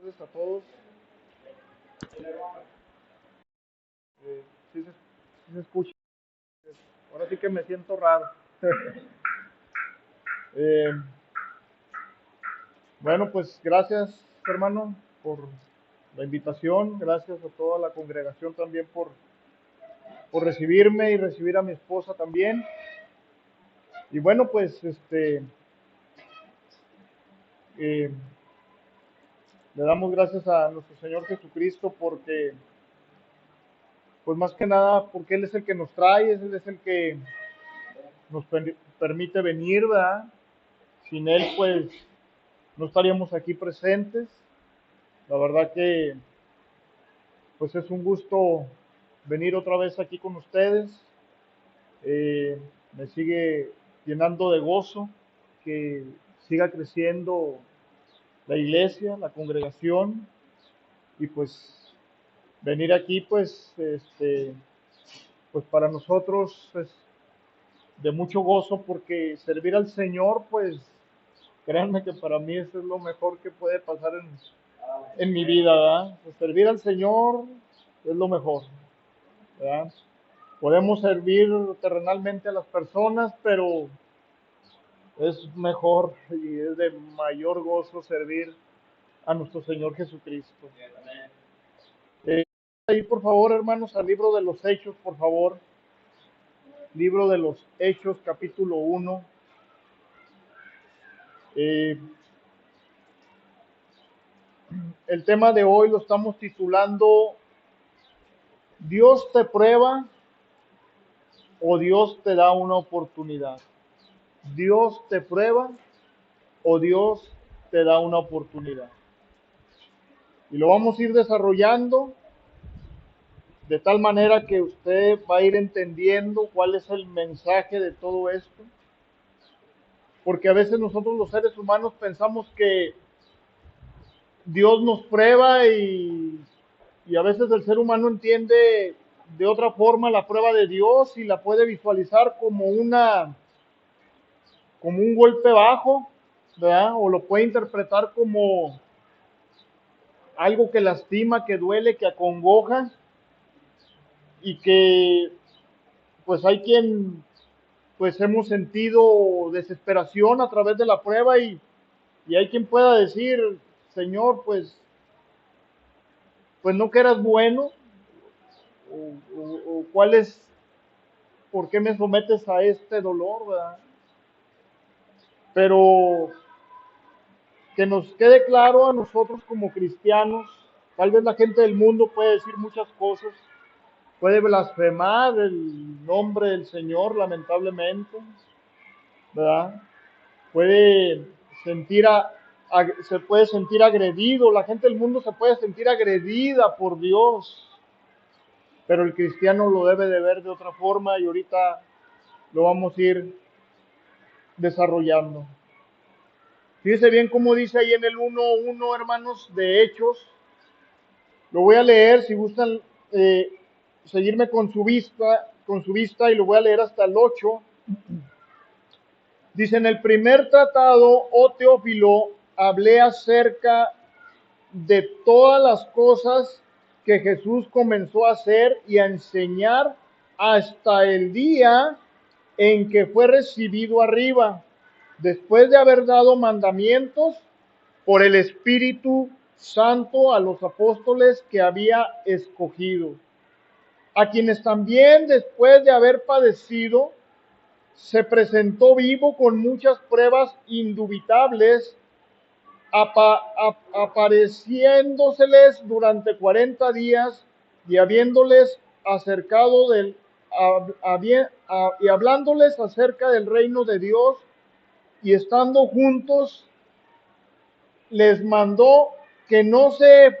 tardes a todos. Sí se escucha. Ahora sí que me siento raro. Eh, bueno, pues gracias, hermano, por la invitación. Gracias a toda la congregación también por recibirme y recibir a mi esposa también. Y bueno, pues le damos gracias a nuestro Señor Jesucristo porque, pues más que nada, porque Él es el que nos trae, Él es el que nos permite venir, ¿verdad? Sin Él, pues, no estaríamos aquí presentes. La verdad que, pues, es un gusto venir otra vez aquí con ustedes. Me sigue llenando de gozo que siga creciendo la iglesia, la congregación, y pues venir aquí, pues, pues para nosotros es de mucho gozo porque servir al Señor, pues, créanme que para mí eso es lo mejor que puede pasar en mi vida, ¿verdad? Pues servir al Señor es lo mejor, ¿verdad? Podemos servir terrenalmente a las personas, pero es mejor y es de mayor gozo servir a nuestro Señor Jesucristo. Ahí, por favor, hermanos, al libro de los Hechos, por favor. Libro de los Hechos, capítulo 1. El tema de hoy lo estamos titulando ¿Dios te prueba o Dios te da una oportunidad? ¿Dios te prueba o Dios te da una oportunidad? Y lo vamos a ir desarrollando de tal manera que usted va a ir entendiendo cuál es el mensaje de todo esto. Porque a veces nosotros los seres humanos pensamos que Dios nos prueba y a veces el ser humano entiende de otra forma la prueba de Dios y la puede visualizar como un golpe bajo, ¿verdad? O lo puede interpretar como algo que lastima, que duele, que acongoja y que pues hay quien pues hemos sentido desesperación a través de la prueba y hay quien pueda decir, Señor, pues no que eras bueno o cuál es, por qué me sometes a este dolor, ¿verdad? Pero que nos quede claro a nosotros como cristianos, tal vez la gente del mundo puede decir muchas cosas, puede blasfemar el nombre del Señor, lamentablemente, ¿verdad? Puede se puede sentir agredido, la gente del mundo se puede sentir agredida por Dios, pero el cristiano lo debe de ver de otra forma y ahorita lo vamos a ir desarrollando. Fíjense bien cómo dice ahí en el 1:1, hermanos, de Hechos. Lo voy a leer, si gustan seguirme con su vista, y lo voy a leer hasta el 8. Dice, en el primer tratado, oh Teófilo, hablé acerca de todas las cosas que Jesús comenzó a hacer y a enseñar hasta el día en que fue recibido arriba, después de haber dado mandamientos por el Espíritu Santo a los apóstoles que había escogido, a quienes también después de haber padecido, se presentó vivo con muchas pruebas indubitables, apareciéndoseles durante 40 días y habiéndoles acercado y hablándoles acerca del reino de Dios, y estando juntos les mandó que no se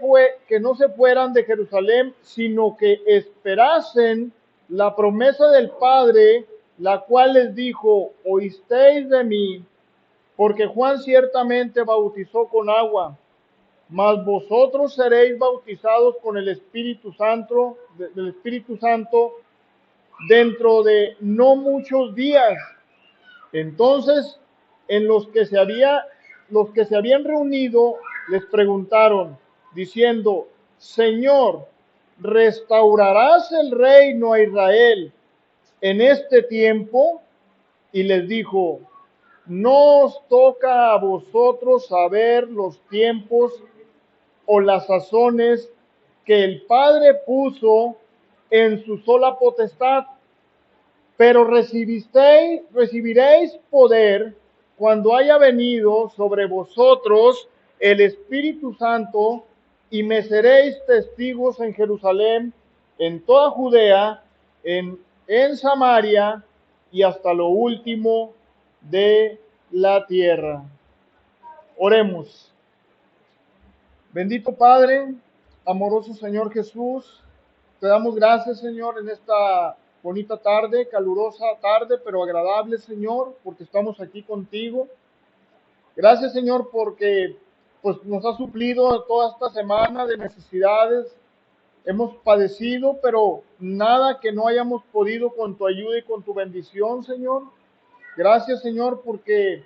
fueran de Jerusalén, sino que esperasen la promesa del Padre, la cual les dijo, oísteis de mí, porque Juan ciertamente bautizó con agua, mas vosotros seréis bautizados con el Espíritu Santo, del Espíritu Santo, dentro de no muchos días. Entonces, los que se habían reunido les preguntaron, diciendo: Señor, ¿restaurarás el reino a Israel en este tiempo? Y les dijo: no os toca a vosotros saber los tiempos o las sazones que el Padre puso en su sola potestad, pero recibiréis poder cuando haya venido sobre vosotros el Espíritu Santo, y me seréis testigos en Jerusalén, en toda Judea, en Samaria y hasta lo último de la tierra. Oremos. Bendito Padre, amoroso Señor Jesús, te damos gracias, Señor, en esta bonita tarde, calurosa tarde, pero agradable, Señor, porque estamos aquí contigo. Gracias, Señor, porque pues nos has suplido toda esta semana de necesidades. Hemos padecido, pero nada que no hayamos podido con tu ayuda y con tu bendición, Señor. Gracias, Señor, porque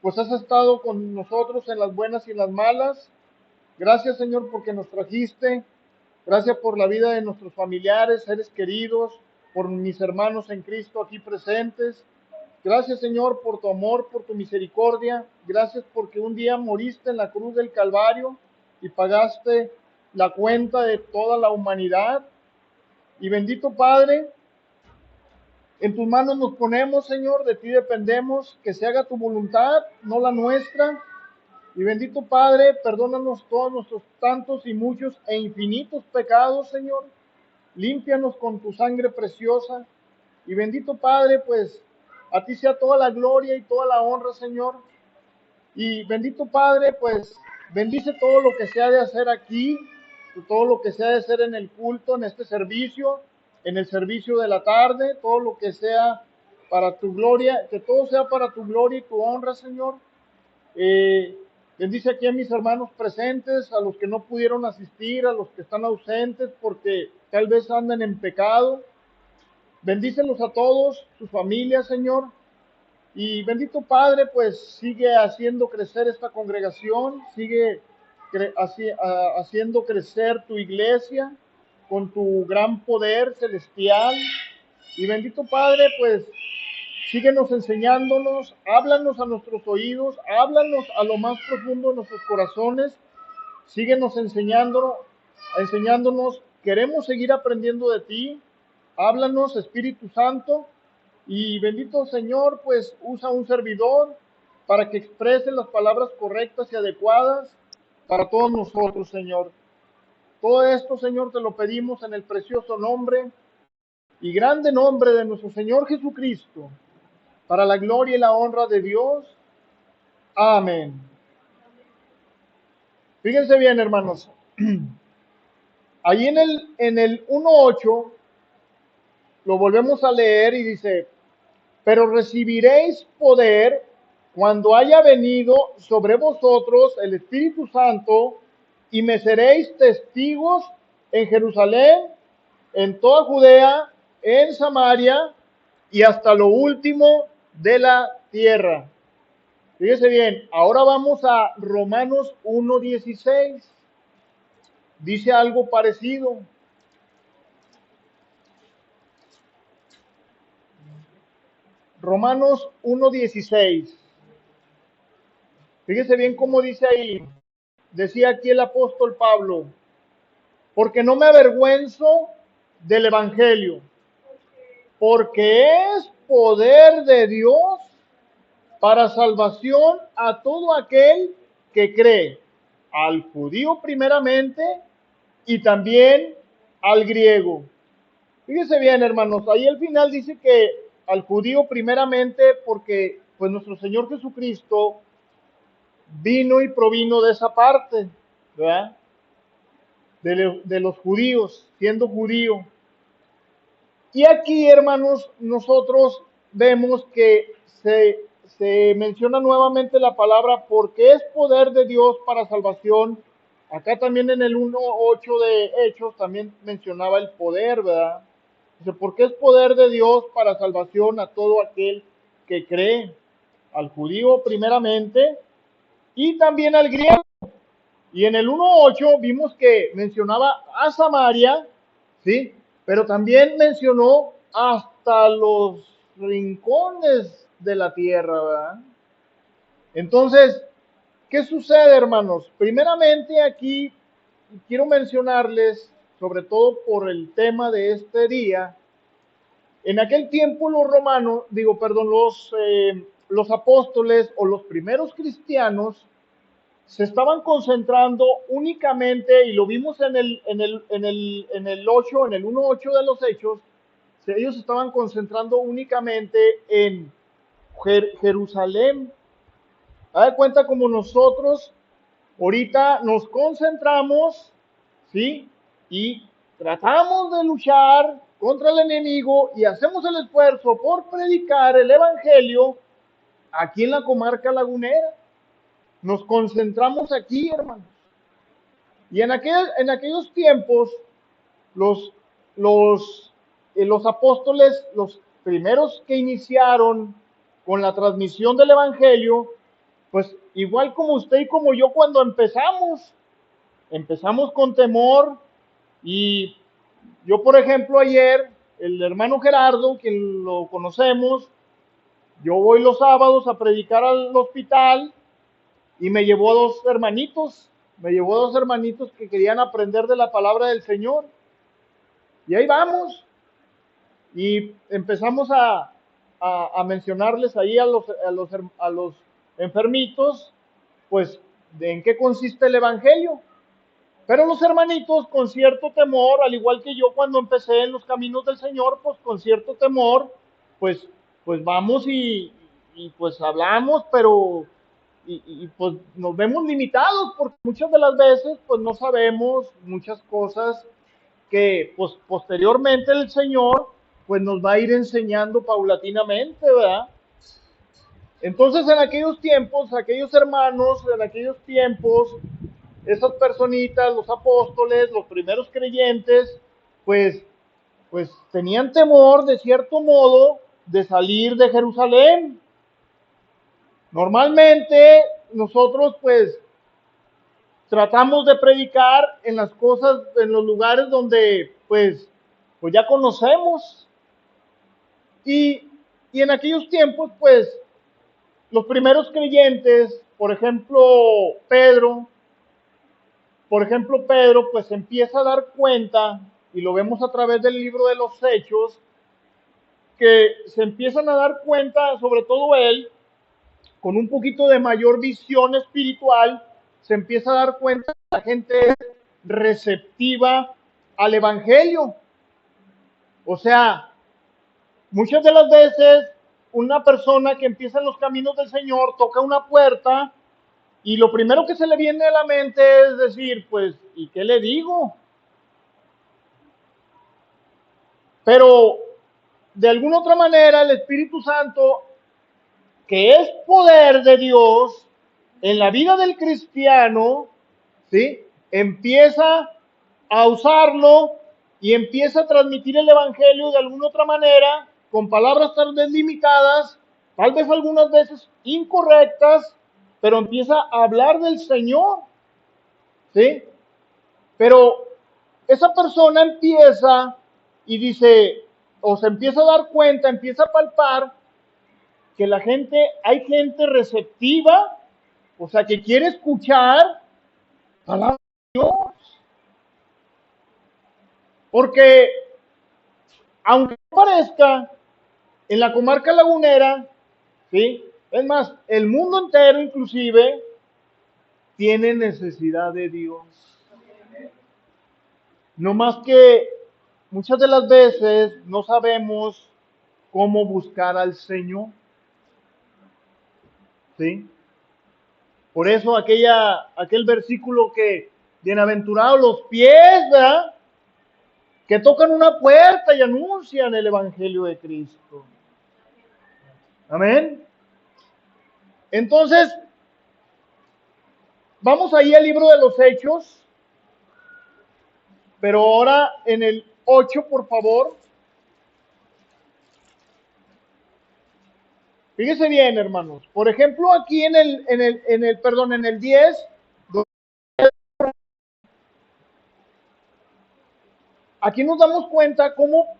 pues has estado con nosotros en las buenas y en las malas. Gracias, Señor, porque nos trajiste. Gracias por la vida de nuestros familiares, seres queridos, por mis hermanos en Cristo aquí presentes. Gracias, Señor, por tu amor, por tu misericordia. Gracias porque un día moriste en la cruz del Calvario y pagaste la cuenta de toda la humanidad. Y bendito Padre, en tus manos nos ponemos, Señor, de ti dependemos, que se haga tu voluntad, no la nuestra. Y bendito Padre, perdónanos todos nuestros tantos y muchos e infinitos pecados, Señor. Límpianos con tu sangre preciosa. Y bendito Padre, pues a ti sea toda la gloria y toda la honra, Señor. Y bendito Padre, pues bendice todo lo que se ha de hacer aquí, todo lo que se ha de hacer en el culto, en este servicio, en el servicio de la tarde, todo lo que sea para tu gloria, que todo sea para tu gloria y tu honra, Señor. Bendice aquí a mis hermanos presentes, a los que no pudieron asistir, a los que están ausentes porque tal vez andan en pecado. Bendícelos a todos, sus familias, Señor. Y bendito Padre, pues sigue haciendo crecer esta congregación, sigue haciendo crecer tu iglesia con tu gran poder celestial. Y bendito Padre, pues síguenos enseñándonos, háblanos a nuestros oídos, háblanos a lo más profundo de nuestros corazones, síguenos enseñándonos, queremos seguir aprendiendo de ti, háblanos, Espíritu Santo. Y bendito Señor, pues usa un servidor para que exprese las palabras correctas y adecuadas para todos nosotros, Señor. Todo esto, Señor, te lo pedimos en el precioso nombre y grande nombre de nuestro Señor Jesucristo, para la gloria y la honra de Dios. Amén. Fíjense bien, hermanos. Ahí en el 1:8 lo volvemos a leer y dice: pero recibiréis poder cuando haya venido sobre vosotros el Espíritu Santo, y me seréis testigos en Jerusalén, en toda Judea, en Samaria y hasta lo último de la tierra. Fíjese bien, ahora vamos a Romanos 1:16. Dice algo parecido. Romanos 1:16. Fíjese bien cómo dice ahí. Decía aquí el apóstol Pablo: porque no me avergüenzo del Evangelio, porque es poder de Dios para salvación a todo aquel que cree, al judío primeramente y también al griego. Fíjese bien, hermanos, ahí al final dice que al judío primeramente porque pues nuestro Señor Jesucristo vino y provino de esa parte, ¿verdad? De los judíos, siendo judío. Y aquí, hermanos, nosotros vemos que se menciona nuevamente la palabra porque es poder de Dios para salvación. Acá también en el 1:8 de Hechos también mencionaba el poder, ¿verdad? Dice, porque es poder de Dios para salvación a todo aquel que cree, al judío primeramente y también al griego. Y en el 1:8 vimos que mencionaba a Samaria, ¿sí? Pero también mencionó hasta los rincones de la tierra, ¿verdad? Entonces, ¿qué sucede, hermanos? Primeramente aquí quiero mencionarles, sobre todo por el tema de este día, en aquel tiempo los romanos, digo, perdón, los apóstoles o los primeros cristianos se estaban concentrando únicamente, y lo vimos en el 8, en el 1:8 de los Hechos, ellos estaban concentrando únicamente en Jerusalén. Da de cuenta como nosotros ahorita nos concentramos, ¿sí? Y tratamos de luchar contra el enemigo y hacemos el esfuerzo por predicar el evangelio aquí en la comarca lagunera. Nos concentramos aquí, hermanos. Y en aquellos tiempos, los, los apóstoles, los primeros que iniciaron con la transmisión del evangelio, pues igual como usted y como yo cuando empezamos con temor. Y yo, por ejemplo, ayer, el hermano Gerardo, quien lo conocemos, yo voy los sábados a predicar al hospital y me llevó dos hermanitos que querían aprender de la palabra del Señor. Y ahí vamos. Y empezamos a mencionarles ahí a los enfermitos, pues, de en qué consiste el Evangelio. Pero los hermanitos, con cierto temor, al igual que yo cuando empecé en los caminos del Señor, pues con cierto temor, pues, pues vamos y pues hablamos, pero pues nos vemos limitados porque muchas de las veces pues no sabemos muchas cosas que pues posteriormente el Señor pues nos va a ir enseñando paulatinamente, ¿verdad? Entonces en aquellos tiempos, aquellos hermanos, en aquellos tiempos, esas personitas, los apóstoles, los primeros creyentes, pues, pues tenían temor de cierto modo de salir de Jerusalén. Normalmente nosotros pues tratamos de predicar en las cosas, en los lugares donde pues ya conocemos. Y, y en aquellos tiempos pues los primeros creyentes, por ejemplo Pedro pues empieza a dar cuenta, y lo vemos a través del libro de los Hechos, que se empiezan a dar cuenta, sobre todo él, con un poquito de mayor visión espiritual, se empieza a dar cuenta que la gente es receptiva al Evangelio. O sea, muchas de las veces una persona que empieza en los caminos del Señor toca una puerta y lo primero que se le viene a la mente es decir, pues, ¿y qué le digo? Pero de alguna otra manera el Espíritu Santo, que es poder de Dios en la vida del cristiano, ¿sí? Empieza a usarlo y empieza a transmitir el Evangelio de alguna otra manera, con palabras tal vez limitadas, tal vez algunas veces incorrectas, pero empieza a hablar del Señor, ¿sí? Pero esa persona empieza y dice, o se empieza a dar cuenta, empieza a palpar que hay gente receptiva, o sea, que quiere escuchar palabras de Dios. Porque, aunque no parezca, en la comarca lagunera, ¿sí? Es más, el mundo entero inclusive tiene necesidad de Dios. No más que muchas de las veces no sabemos cómo buscar al Señor, ¿sí? Por eso aquel versículo que, bienaventurados los pies, ¿verdad?, que tocan una puerta y anuncian el Evangelio de Cristo. Amén. Entonces, vamos ahí al libro de los Hechos, pero ahora en el 8, por favor. Fíjese bien, hermanos. Por ejemplo, aquí en el 10, aquí nos damos cuenta cómo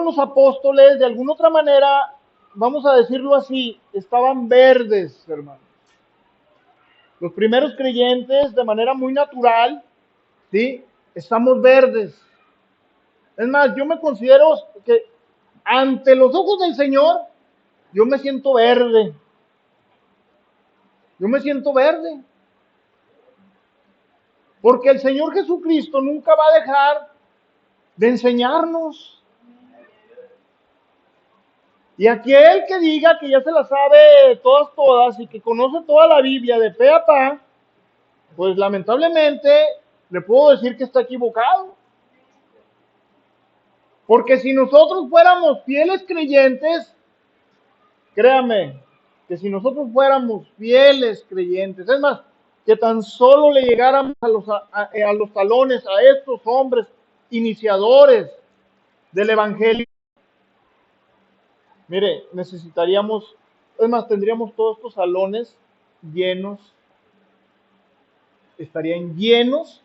los apóstoles, de alguna otra manera, vamos a decirlo así, estaban verdes, hermano. Los primeros creyentes, de manera muy natural, ¿sí? Estamos verdes. Es más, yo me considero que ante los ojos del Señor, yo me siento verde. Yo me siento verde. Porque el Señor Jesucristo nunca va a dejar de enseñarnos. Y aquel que diga que ya se la sabe todas y que conoce toda la Biblia de pe a pa, pues lamentablemente le puedo decir que está equivocado. Porque si nosotros fuéramos fieles creyentes, créame, que si nosotros fuéramos fieles creyentes, es más, que tan solo le llegáramos a los talones a estos hombres iniciadores del Evangelio, mire, necesitaríamos, es más, tendríamos todos estos salones llenos, estarían llenos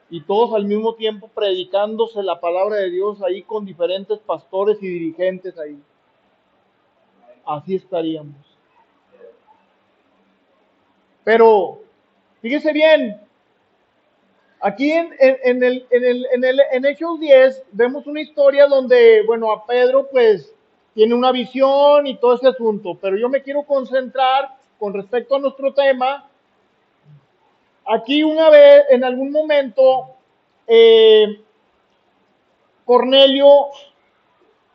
y todos al mismo tiempo predicándose la palabra de Dios ahí con diferentes pastores y dirigentes ahí. Así estaríamos. Pero, fíjese bien, aquí en Hechos 10 vemos una historia donde, bueno, a Pedro pues tiene una visión y todo ese asunto, pero yo me quiero concentrar con respecto a nuestro tema. Aquí una vez, en algún momento, Cornelio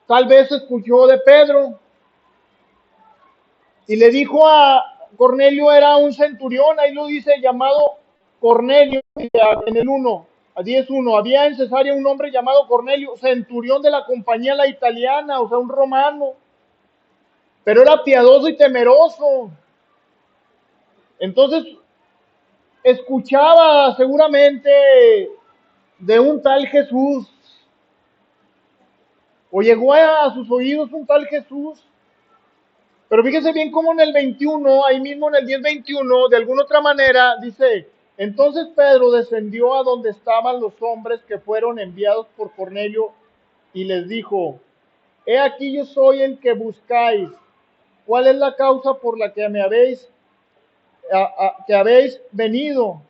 tal vez escuchó de Pedro y le dijo a Cornelio, era un centurión, ahí lo dice, llamado Cornelio, en el 1, a 10:1, había en Cesarea un hombre llamado Cornelio, centurión de la compañía la italiana, o sea, un romano, pero era piadoso y temeroso. Entonces, escuchaba seguramente de un tal Jesús, o llegó a sus oídos un tal Jesús. Pero fíjese bien cómo en el 21, ahí mismo en el 10:21, de alguna otra manera, dice, entonces Pedro descendió a donde estaban los hombres que fueron enviados por Cornelio y les dijo, he aquí yo soy el que buscáis. ¿Cuál es la causa por la que me habéis venido?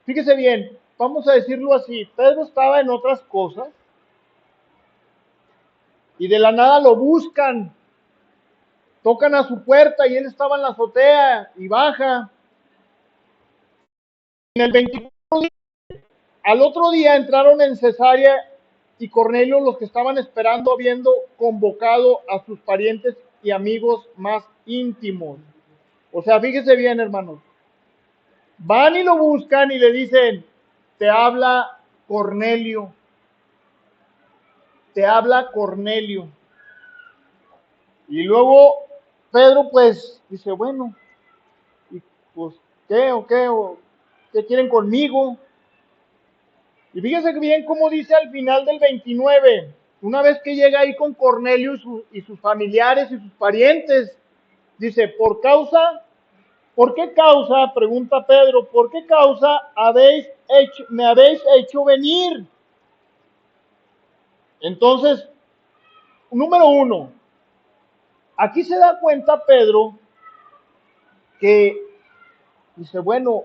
Fíjese bien, vamos a decirlo así, Pedro estaba en otras cosas y de la nada lo buscan. Tocan a su puerta y él estaba en la azotea y baja. En el 24, al otro día entraron en Cesarea y Cornelio, los que estaban esperando, habiendo convocado a sus parientes y amigos más íntimos. O sea, fíjese bien, hermanos. Van y lo buscan y le dicen, te habla Cornelio. Te habla Cornelio. Y luego Pedro pues dice, bueno, y pues, ¿qué o qué? ¿O qué quieren conmigo? Y fíjense bien cómo dice al final del 29, una vez que llega ahí con Cornelio y sus familiares y sus parientes, dice, ¿por qué causa, pregunta Pedro, por qué causa me habéis hecho venir? Entonces, número uno, aquí se da cuenta Pedro que dice, bueno,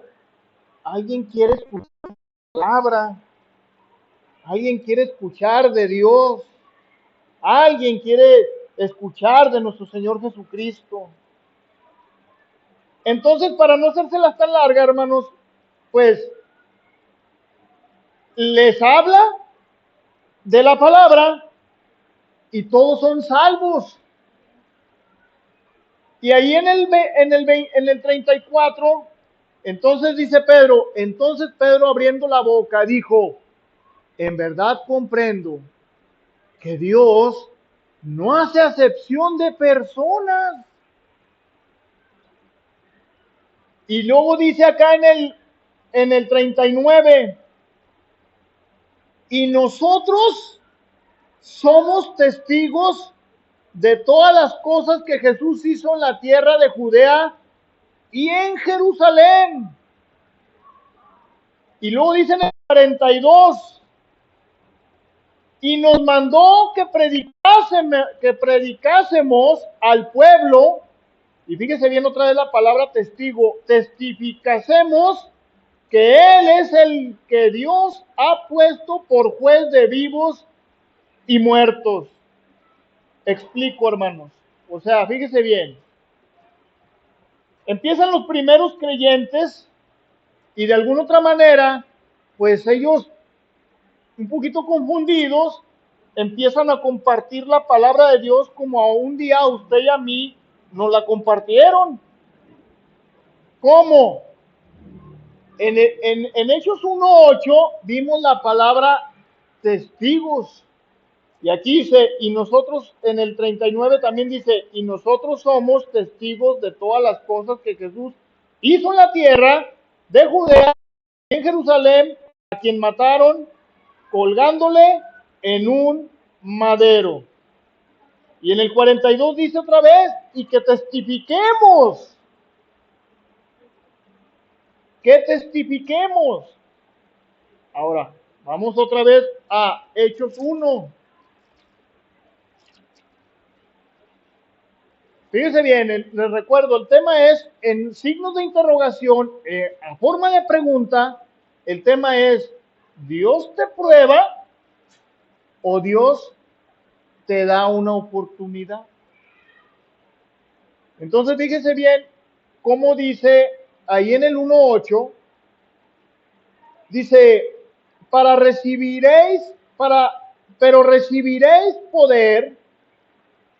alguien quiere escuchar la palabra, alguien quiere escuchar de Dios, alguien quiere escuchar de nuestro Señor Jesucristo. Entonces, para no hacérselas tan larga, hermanos, pues les habla de la palabra y todos son salvos. Y ahí en el 34, entonces Pedro abriendo la boca dijo, en verdad comprendo que Dios no hace acepción de personas. Y luego dice acá en el 39, y nosotros somos testigos de todas las cosas que Jesús hizo en la tierra de Judea y en Jerusalén. Y luego dice en el 42, y nos mandó que predicásemos al pueblo, y fíjese bien otra vez la palabra testigo, testificásemos que Él es el que Dios ha puesto por juez de vivos y muertos. Explico, hermanos. O sea, fíjese bien. Empiezan los primeros creyentes y de alguna otra manera, pues ellos, un poquito confundidos, empiezan a compartir la palabra de Dios como a un día a usted y a mí nos la compartieron. ¿Cómo? En Hechos 1:8 vimos la palabra testigos. Y aquí dice, y nosotros en el 39 también dice, y nosotros somos testigos de todas las cosas que Jesús hizo en la tierra de Judea, en Jerusalén, a quien mataron colgándole en un madero. Y en el 42 dice otra vez, y que testifiquemos. Que testifiquemos. Ahora, vamos otra vez a Hechos 1. Fíjense bien, les recuerdo, el tema es en signos de interrogación, a forma de pregunta, el tema es, ¿Dios te prueba o Dios te da una oportunidad? Entonces fíjense bien cómo dice ahí en el 1:8, dice, pero recibiréis poder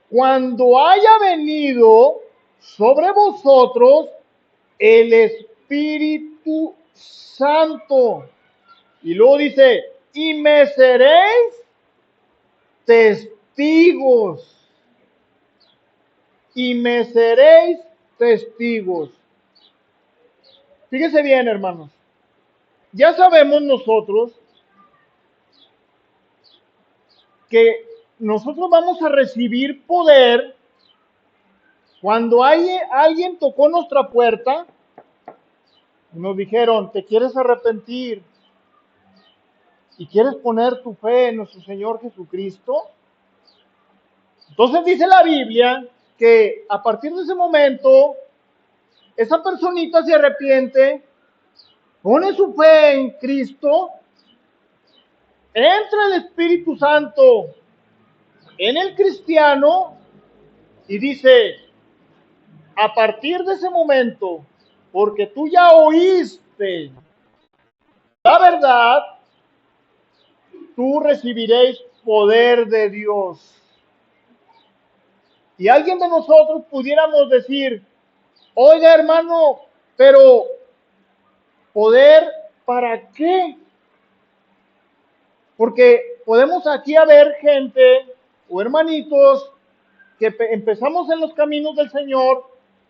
cuando haya venido sobre vosotros el Espíritu Santo. Y luego dice, y me seréis testigos. Y me seréis testigos. Fíjese bien, hermanos. Ya sabemos nosotros que nosotros vamos a recibir poder cuando alguien tocó nuestra puerta y nos dijeron, ¿te quieres arrepentir y quieres poner tu fe en nuestro Señor Jesucristo? Entonces dice la Biblia que a partir de ese momento, esa personita se arrepiente, pone su fe en Cristo, entra el Espíritu Santo en el cristiano y dice, a partir de ese momento, porque tú ya oíste la verdad, tú recibiréis poder de Dios. Y alguien de nosotros pudiéramos decir, oiga hermano, pero ¿poder para qué? Porque podemos aquí haber gente o hermanitos que empezamos en los caminos del Señor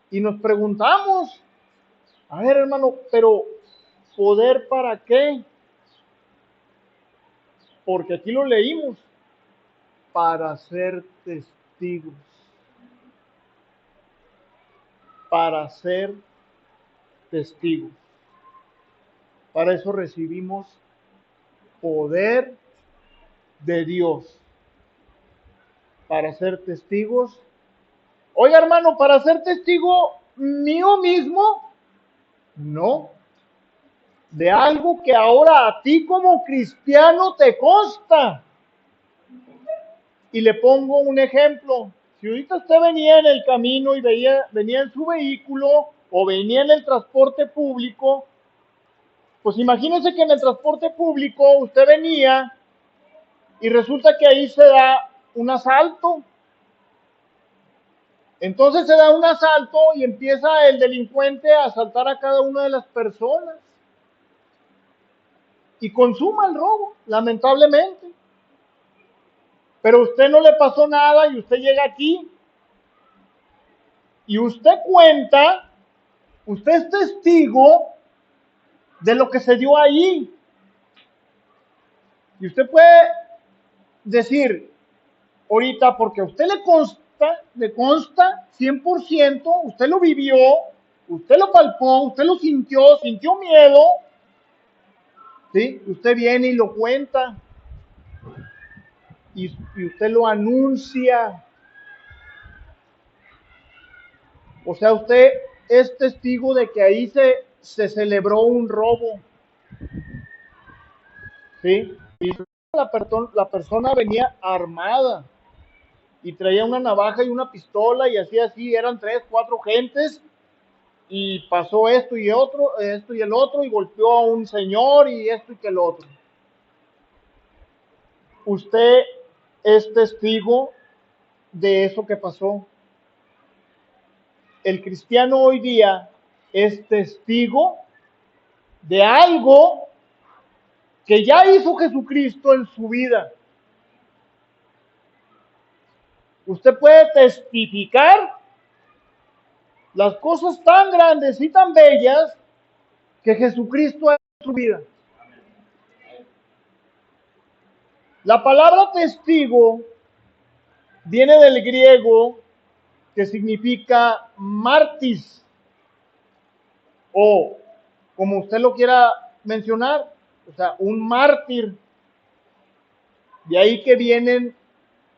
y nos preguntamos, a ver hermano, pero ¿poder para qué? Porque aquí lo leímos, para ser testigos. Para ser testigos. Para eso recibimos poder de Dios. Para ser testigos. Oiga hermano, para ser testigo mío mismo, no. De algo que ahora a ti como cristiano te consta. Y le pongo un ejemplo. Si ahorita usted venía en el camino y venía en su vehículo o venía en el transporte público, pues imagínense que en el transporte público usted venía y resulta que ahí se da un asalto. Entonces se da un asalto y empieza el delincuente a asaltar a cada una de las personas. Y consuma el robo, lamentablemente. Pero a usted no le pasó nada y usted llega aquí y usted cuenta, usted es testigo de lo que se dio ahí. Y usted puede decir ahorita, porque a usted le consta 100%, usted lo vivió, usted lo palpó, usted lo sintió miedo, ¿sí? Usted viene y lo cuenta. y usted lo anuncia. O sea, usted es testigo de que ahí se celebró un robo, ¿sí? Y la persona venía armada y traía una navaja y una pistola y así, eran 3, 4 gentes y pasó esto y el otro y golpeó a un señor y esto y que el otro. Usted es testigo de eso que pasó. El cristiano hoy día es testigo de algo que ya hizo Jesucristo en su vida. Usted puede testificar las cosas tan grandes y tan bellas que Jesucristo ha hecho en su vida. La palabra testigo viene del griego que significa martis, o como usted lo quiera mencionar, o sea, un mártir. De ahí que vienen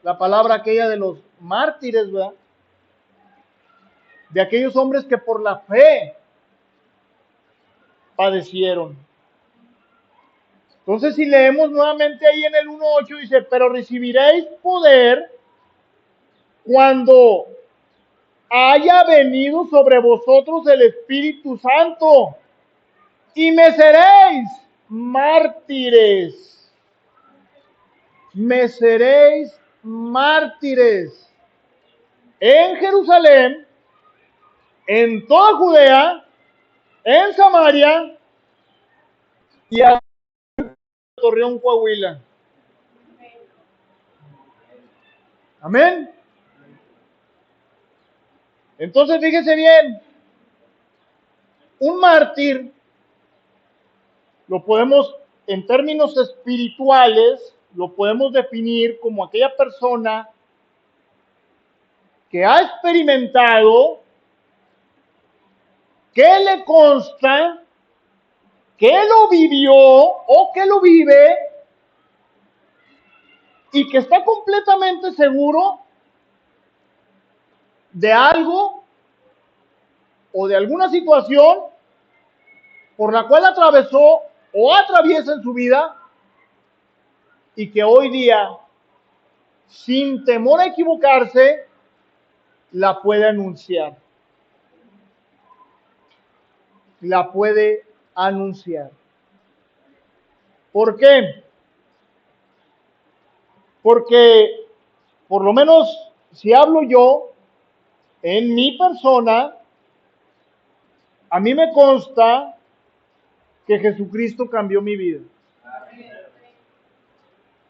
la palabra aquella de los mártires, ¿verdad? De aquellos hombres que por la fe padecieron. Entonces, si leemos nuevamente ahí en el 1:8, dice, pero recibiréis poder cuando haya venido sobre vosotros el Espíritu Santo y me seréis mártires. Me seréis mártires en Jerusalén, en toda Judea, en Samaria y a Torreón, Coahuila. Amén. Entonces, fíjese bien, un mártir lo podemos, en términos espirituales, lo podemos definir como aquella persona que ha experimentado, que le consta, que lo vivió o que lo vive y que está completamente seguro de algo o de alguna situación por la cual atravesó o atraviesa en su vida y que hoy día, sin temor a equivocarse, la puede anunciar. La puede anunciar. ¿Por qué? Porque, por lo menos, si hablo yo, en mi persona, a mí me consta que Jesucristo cambió mi vida.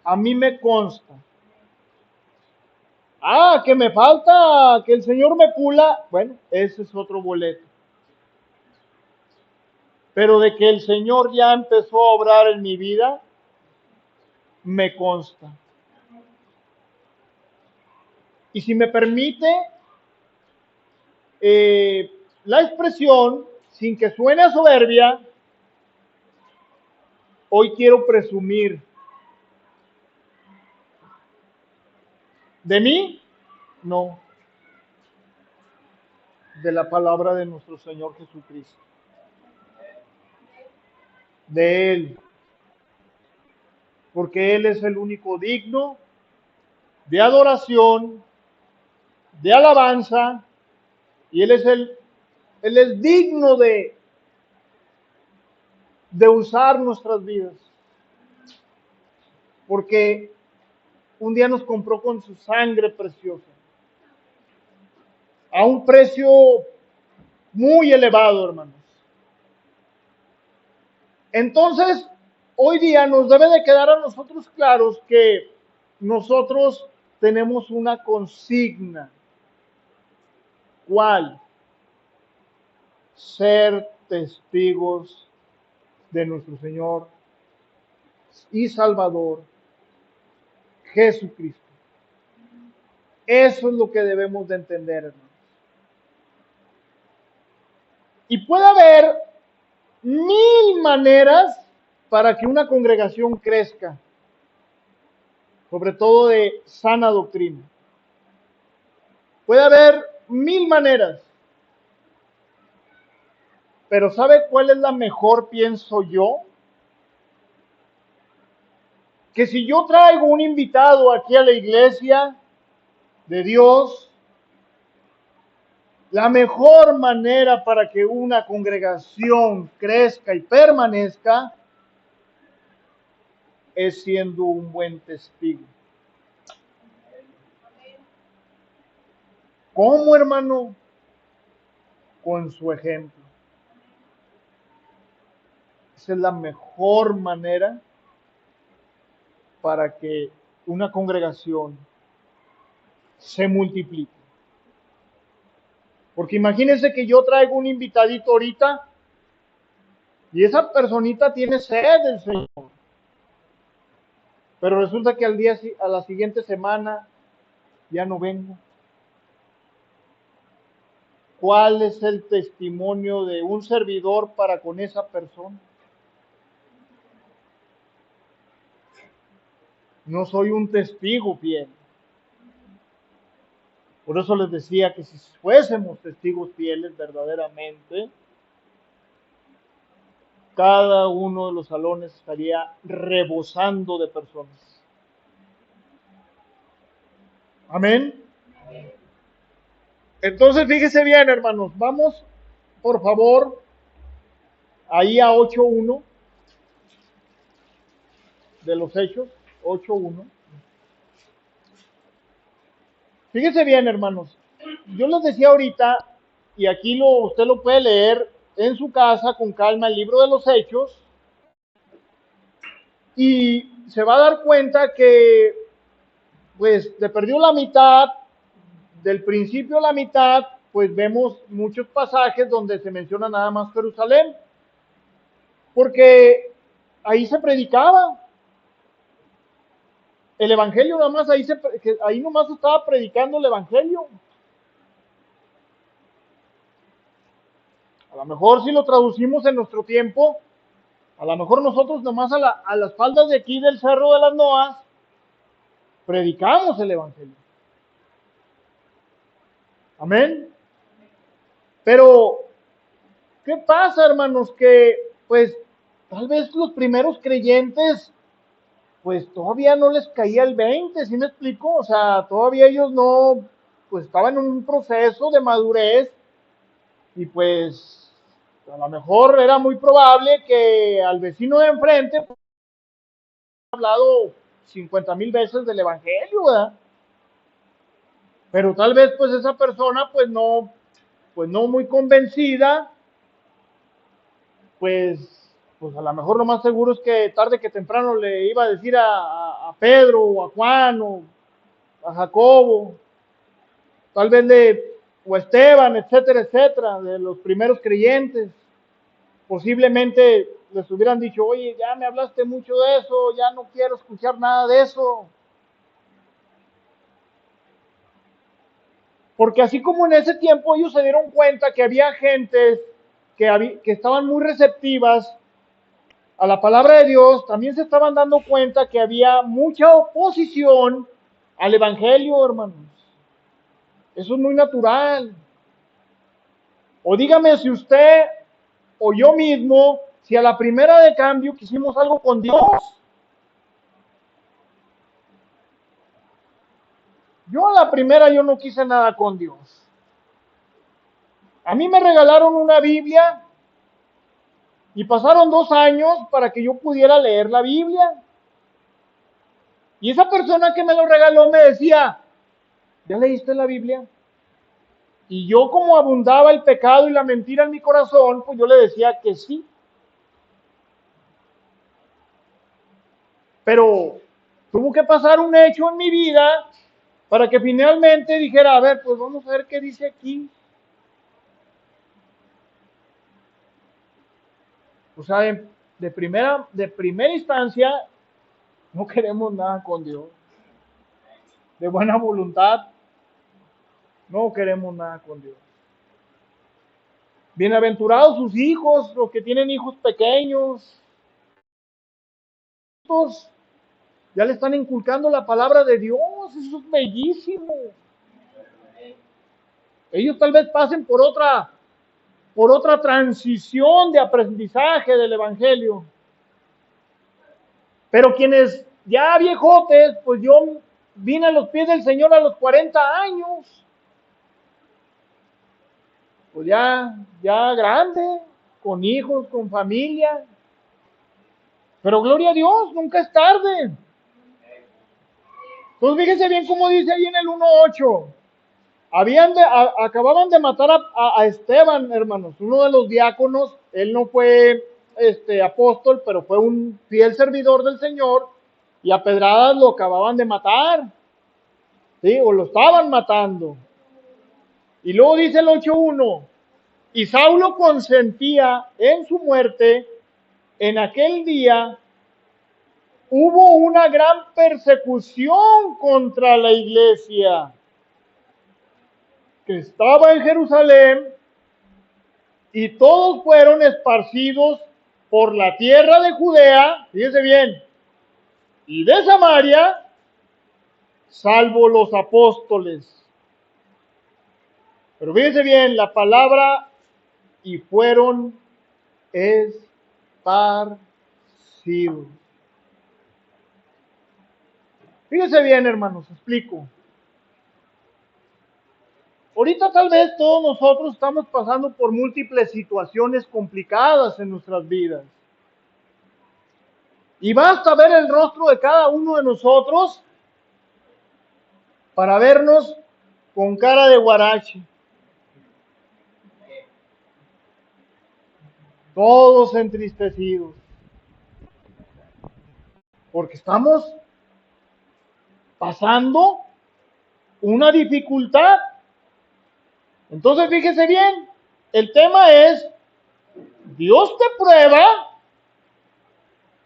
A mí me consta. Ah, que me falta que el Señor me pula. Bueno, ese es otro boleto. Pero de que el Señor ya empezó a obrar en mi vida, me consta. Y si me permite la expresión, sin que suene a soberbia, hoy quiero presumir de mí, no, de la palabra de nuestro Señor Jesucristo, de Él, porque Él es el único digno de adoración, de alabanza, y Él es digno de usar nuestras vidas, porque un día nos compró con su sangre preciosa, a un precio muy elevado, hermanos. Entonces, hoy día nos debe de quedar a nosotros claros que nosotros tenemos una consigna. ¿Cuál? Ser testigos de nuestro Señor y Salvador Jesucristo. Eso es lo que debemos de entender, hermanos. Y puede haber 1000 maneras para que una congregación crezca. sobre todo de sana doctrina. Puede haber 1000 maneras, pero ¿sabe cuál es la mejor, pienso yo? Que si yo traigo un invitado aquí a la iglesia de Dios, la mejor manera para que una congregación crezca y permanezca es siendo un buen testigo. ¿Cómo, hermano? Con su ejemplo. Esa es la mejor manera para que una congregación se multiplique. Porque imagínense que yo traigo un invitadito ahorita y esa personita tiene sed del Señor. Pero resulta que a la siguiente semana ya no vengo. ¿Cuál es el testimonio de un servidor para con esa persona? No soy un testigo fiel. Por eso les decía que si fuésemos testigos fieles verdaderamente, cada uno de los salones estaría rebosando de personas. Amén. Entonces, fíjese bien, hermanos, vamos, por favor, ahí a 8.1 de los Hechos, 8.1. Fíjese bien, hermanos, yo les decía ahorita, y aquí usted lo puede leer en su casa con calma, el libro de los Hechos, y se va a dar cuenta que, pues, de perdió la mitad, del principio a la mitad, pues vemos muchos pasajes donde se menciona nada más Jerusalén, porque ahí se predicaba el evangelio, nada más ahí nomás estaba predicando el evangelio. A lo mejor si lo traducimos en nuestro tiempo, a lo mejor nosotros nomás a las faldas de aquí del Cerro de las Noas predicamos el evangelio. Amén. Pero ¿qué pasa, hermanos? Que pues tal vez los primeros creyentes pues todavía no les caía el 20, ¿sí me explico? O sea, todavía ellos no, pues estaban en un proceso de madurez y pues a lo mejor era muy probable que al vecino de enfrente pues, hablado 50,000 veces del evangelio, ¿verdad? Pero tal vez pues esa persona pues no muy convencida, pues a lo mejor lo más seguro es que tarde que temprano le iba a decir a Pedro o a Juan o a Jacobo, tal vez o a Esteban, etcétera, etcétera, de los primeros creyentes, posiblemente les hubieran dicho, oye, ya me hablaste mucho de eso, ya no quiero escuchar nada de eso. Porque así como en ese tiempo ellos se dieron cuenta que había gentes que estaban muy receptivas a la palabra de Dios, también se estaban dando cuenta que había mucha oposición al Evangelio, hermanos. Eso es muy natural. O dígame si usted o yo mismo, si a la primera de cambio quisimos algo con Dios. Yo a la primera yo no quise nada con Dios. A mí me regalaron una Biblia y pasaron 2 años para que yo pudiera leer la Biblia. Y esa persona que me lo regaló me decía, ¿ya leíste la Biblia? Y yo como abundaba el pecado y la mentira en mi corazón, pues yo le decía que sí. Pero tuvo que pasar un hecho en mi vida para que finalmente dijera, a ver, pues vamos a ver qué dice aquí. O sea, de primera instancia, no queremos nada con Dios. De buena voluntad, no queremos nada con Dios. Bienaventurados sus hijos, los que tienen hijos pequeños. Ya le están inculcando la palabra de Dios, eso es bellísimo. Ellos tal vez pasen por otra transición de aprendizaje del Evangelio. Pero quienes ya viejotes, pues yo vine a los pies del Señor a los 40 años. Pues ya grande, con hijos, con familia. Pero gloria a Dios, nunca es tarde. Entonces fíjense bien cómo dice ahí en el 1:8. Acababan de matar a Esteban, hermanos, uno de los diáconos. Él no fue apóstol, pero fue un fiel servidor del Señor, y a pedradas lo acababan de matar, ¿sí? O lo estaban matando. Y luego dice el 8:1, y Saulo consentía en su muerte. En aquel día hubo una gran persecución contra la iglesia que estaba en Jerusalén, y todos fueron esparcidos por la tierra de Judea, fíjense bien, y de Samaria, salvo los apóstoles. Pero fíjense bien, la palabra y fueron esparcidos. Fíjense bien, hermanos, explico. Ahorita tal vez todos nosotros estamos pasando por múltiples situaciones complicadas en nuestras vidas. Y basta ver el rostro de cada uno de nosotros para vernos con cara de guarache. Todos entristecidos. Porque estamos pasando una dificultad. Entonces fíjese bien, el tema es, ¿Dios te prueba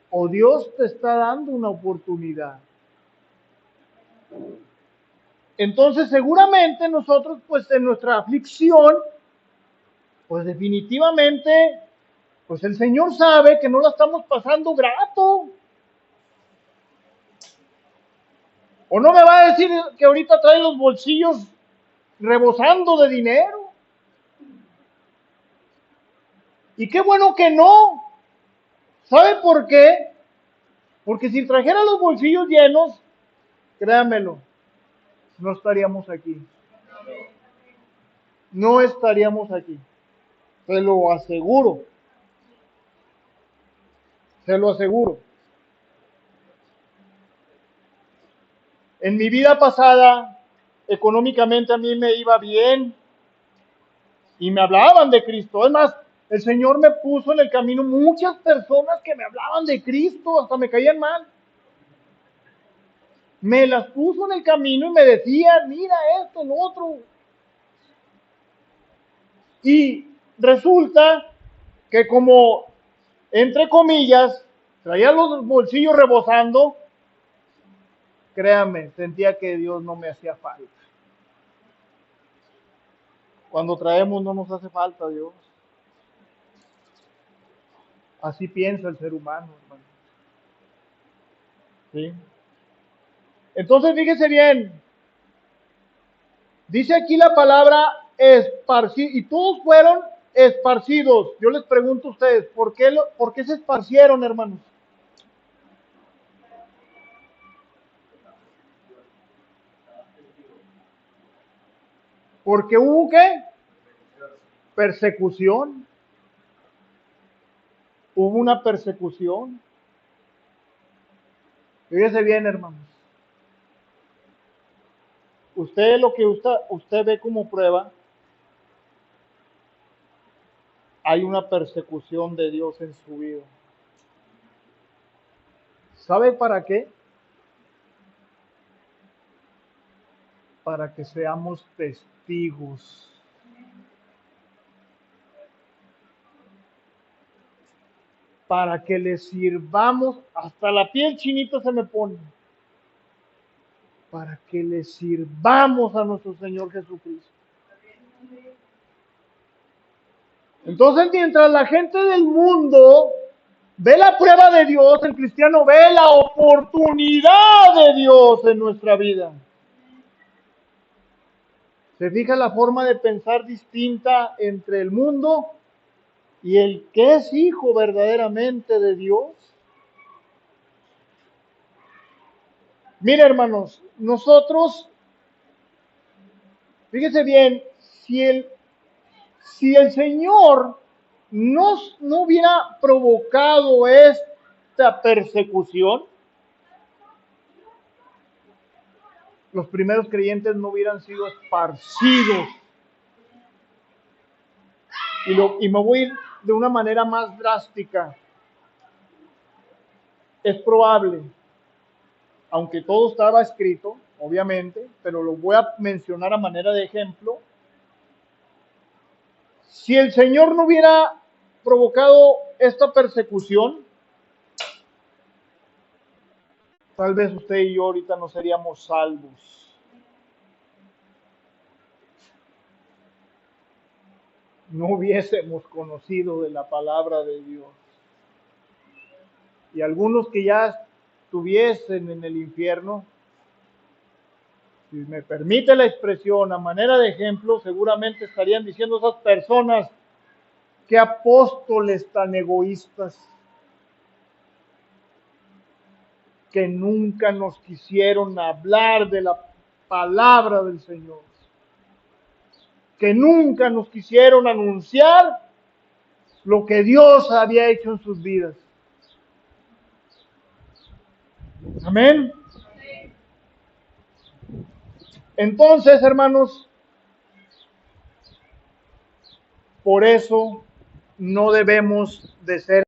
o Dios te está dando una oportunidad? Entonces seguramente nosotros, pues en nuestra aflicción, pues definitivamente, pues el Señor sabe que no la estamos pasando grato. ¿O no me va a decir que ahorita trae los bolsillos rebosando de dinero? Y qué bueno que no. ¿Sabe por qué? Porque si trajera los bolsillos llenos, créanmelo, no estaríamos aquí. No estaríamos aquí. Se lo aseguro. Se lo aseguro. En mi vida pasada, económicamente a mí me iba bien y me hablaban de Cristo. Es más, el Señor me puso en el camino muchas personas que me hablaban de Cristo, hasta me caían mal. Me las puso en el camino y me decían, mira esto, lo otro. Y resulta que como, entre comillas, traía los bolsillos rebosando, créanme, sentía que Dios no me hacía falta. Cuando traemos no nos hace falta Dios. Así piensa el ser humano, hermano. ¿Sí? Entonces, fíjese bien. Dice aquí la palabra esparcir, y todos fueron esparcidos. Yo les pregunto a ustedes, ¿por qué se esparcieron, hermanos? Porque hubo ¿qué? Persecución. Hubo una persecución. Fíjese bien, hermanos. Usted lo que usted ve como prueba, hay una persecución de Dios en su vida. ¿Sabe para qué? Para que seamos testigos. Para que le sirvamos, hasta la piel chinita se me pone, para que le sirvamos a nuestro Señor Jesucristo. Entonces, mientras la gente del mundo Ve la prueba de Dios, el cristiano ve la oportunidad de Dios en nuestra vida. Se fija la forma de pensar distinta entre el mundo y el que es hijo verdaderamente de Dios. Mire, hermanos, nosotros, fíjese bien, si el Señor no hubiera provocado esta persecución, los primeros creyentes no hubieran sido esparcidos. Y me voy a ir de una manera más drástica. Es probable, aunque todo estaba escrito, obviamente, pero lo voy a mencionar a manera de ejemplo. Si el Señor no hubiera provocado esta persecución, tal vez usted y yo ahorita no seríamos salvos. No hubiésemos conocido de la palabra de Dios. Y algunos que ya estuviesen en el infierno, si me permite la expresión, a manera de ejemplo, seguramente estarían diciendo esas personas, qué apóstoles tan egoístas, que nunca nos quisieron hablar de la palabra del Señor, que nunca nos quisieron anunciar lo que Dios había hecho en sus vidas. Amén. Entonces, hermanos, por eso no debemos de ser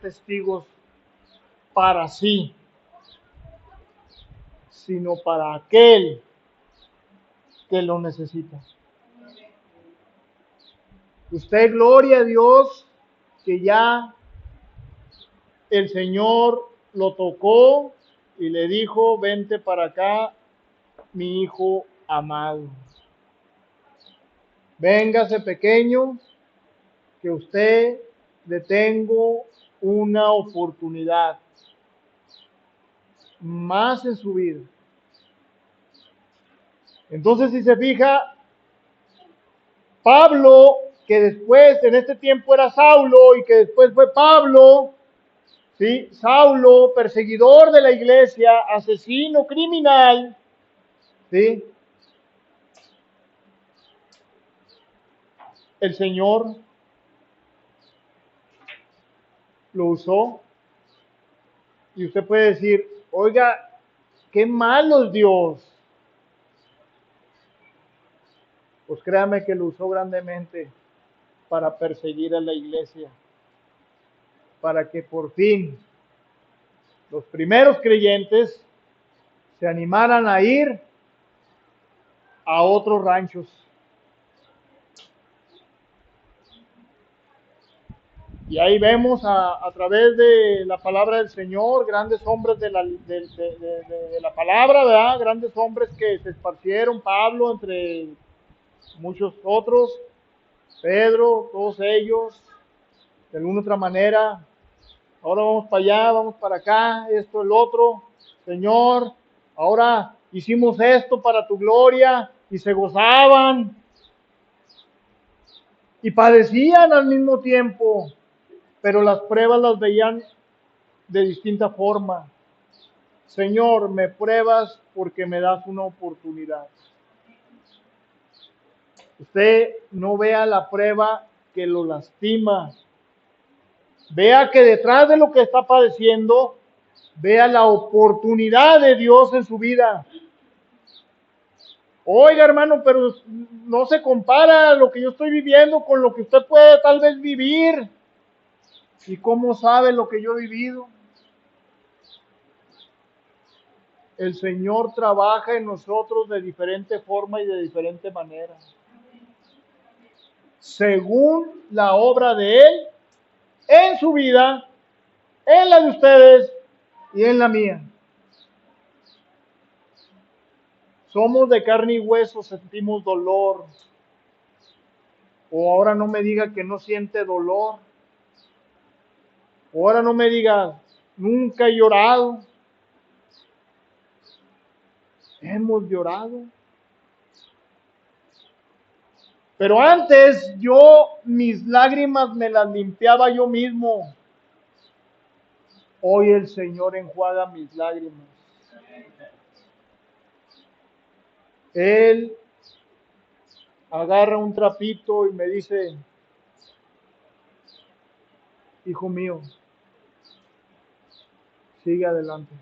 testigos para sí, sino para aquel que lo necesita. Usted, gloria a Dios, que ya el Señor lo tocó y le dijo, vente para acá, mi hijo amado. Véngase pequeño, que usted le tengo una oportunidad más en su vida. Entonces, si se fija, Pablo, que después en este tiempo era Saulo y que después fue Pablo, ¿sí? Saulo, perseguidor de la iglesia, asesino, criminal, ¿sí? El Señor lo usó. Y usted puede decir, oiga, qué malo es Dios. Pues créame que lo usó grandemente para perseguir a la iglesia, para que por fin los primeros creyentes se animaran a ir a otros ranchos. Y ahí vemos a través de la palabra del Señor, grandes hombres de la palabra, ¿verdad? Grandes hombres que se esparcieron, Pablo, entre muchos otros, Pedro, todos ellos, de alguna otra manera. Ahora vamos para allá, vamos para acá, esto, el otro. Señor, ahora hicimos esto para tu gloria, y se gozaban y padecían al mismo tiempo, pero las pruebas las veían de distinta forma. Señor, me pruebas porque me das una oportunidad. Usted no vea la prueba que lo lastima. Vea que detrás de lo que está padeciendo, vea la oportunidad de Dios en su vida. Oiga, hermano, pero no se compara lo que yo estoy viviendo con lo que usted puede tal vez vivir. ¿Y cómo sabe lo que yo he vivido? El Señor trabaja en nosotros de diferente forma y de diferente manera, según la obra de Él en su vida, en la de ustedes y en la mía. Somos de carne y hueso, sentimos dolor, O ahora no me diga que no siente dolor. O ahora no me diga, nunca he llorado. Hemos llorado. Pero antes yo mis lágrimas me las limpiaba yo mismo. Hoy el Señor enjuaga mis lágrimas. Él agarra un trapito y me dice, hijo mío, sigue adelante.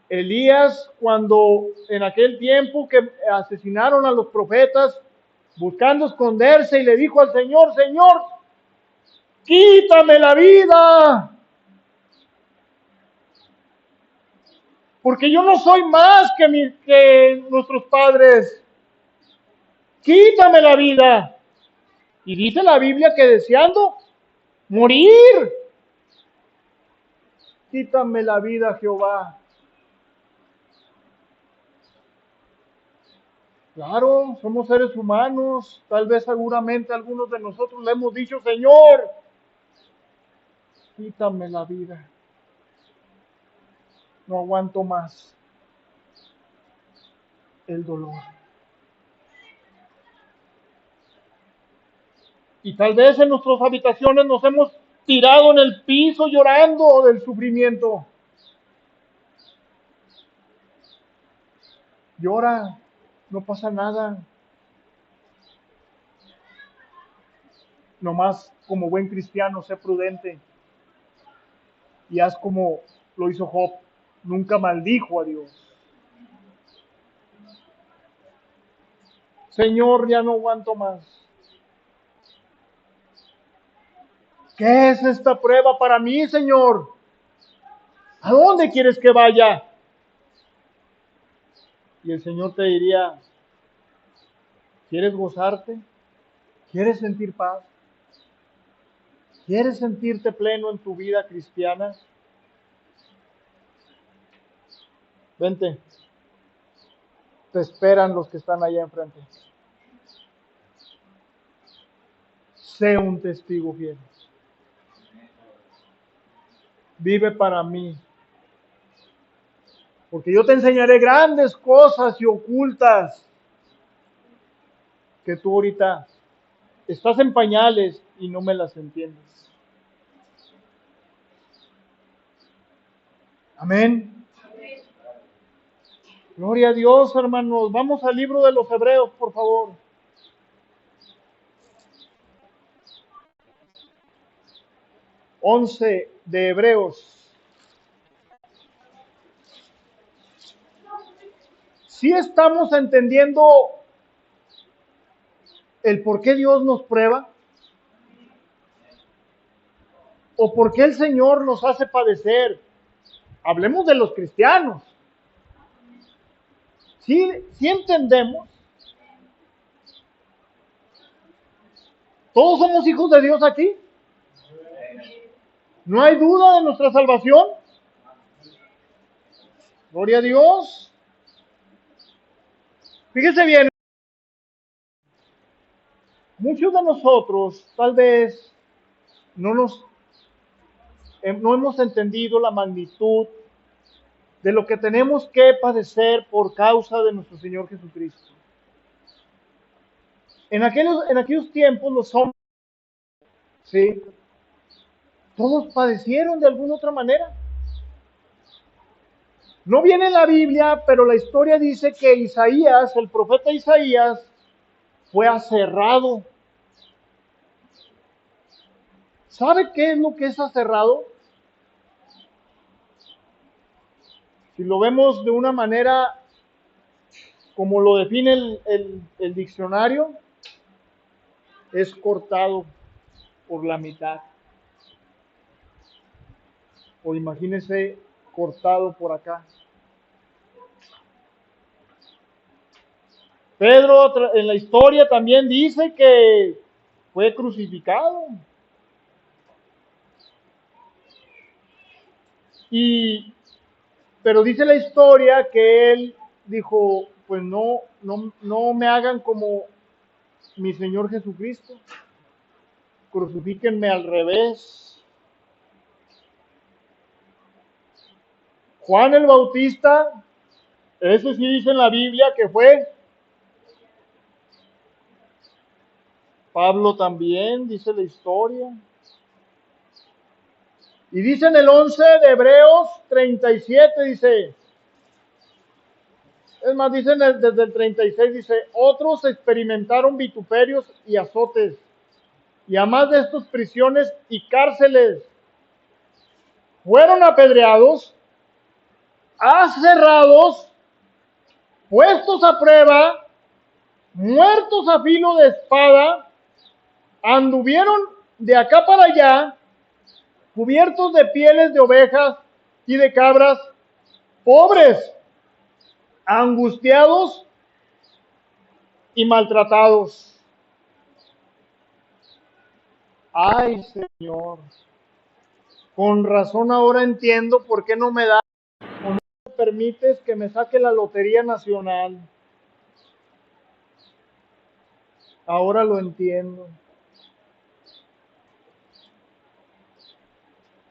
Elías, cuando en aquel tiempo que asesinaron a los profetas, buscando esconderse, y le dijo al Señor, Señor, quítame la vida, porque yo no soy más que nuestros padres. Quítame la vida. Y dice la Biblia que deseando morir, quítame la vida, Jehová. Claro, somos seres humanos, tal vez seguramente algunos de nosotros le hemos dicho, Señor, quítame la vida, no aguanto más el dolor. Y tal vez en nuestras habitaciones nos hemos tirado en el piso llorando del sufrimiento. Llora, no pasa nada. Nomás como buen cristiano, sé prudente y haz como lo hizo Job. Nunca maldijo a Dios. Señor, ya no aguanto más. ¿Qué es esta prueba para mí, Señor? ¿A dónde quieres que vaya? Y el Señor te diría, ¿quieres gozarte? ¿Quieres sentir paz? ¿Quieres sentirte pleno en tu vida cristiana? Vente, te esperan los que están allá enfrente. Sé un testigo fiel. Vive para mí. Porque yo te enseñaré grandes cosas y ocultas que tú ahorita estás en pañales y no me las entiendes. Amén. Gloria a Dios, hermanos. Vamos al libro de los Hebreos, por favor. 11 de Hebreos. ¿Sí estamos entendiendo el por qué Dios nos prueba? ¿O por qué el Señor nos hace padecer? Hablemos de los cristianos. ¿Sí entendemos? ¿Todos somos hijos de Dios aquí? ¿No hay duda de nuestra salvación? Gloria a Dios. Fíjese bien, muchos de nosotros tal vez no hemos entendido la magnitud de lo que tenemos que padecer por causa de nuestro Señor Jesucristo. En aquellos tiempos los hombres, ¿sí? Todos padecieron de alguna otra manera. No viene en la Biblia, pero la historia dice que Isaías, el profeta Isaías, fue aserrado. ¿Sabe qué es lo que es aserrado? Si lo vemos de una manera como lo define el diccionario, es cortado por la mitad. O imagínese cortado por acá. Pedro en la historia también dice que fue crucificado. Pero dice la historia que él dijo, pues no, no me hagan como mi Señor Jesucristo, crucifíquenme al revés. Juan el Bautista, ese sí dice en la Biblia que fue. Pablo también, dice la historia. Y dice en el 11 de Hebreos 37, dice, es más, dice desde el 36, dice, otros experimentaron vituperios y azotes, y a más de estos prisiones y cárceles, fueron apedreados, aserrados, puestos a prueba, muertos a filo de espada, anduvieron de acá para allá, cubiertos de pieles de ovejas y de cabras, pobres, angustiados y maltratados. Ay, Señor, con razón ahora entiendo por qué no me das o no me permites que me saque la Lotería Nacional. Ahora lo entiendo.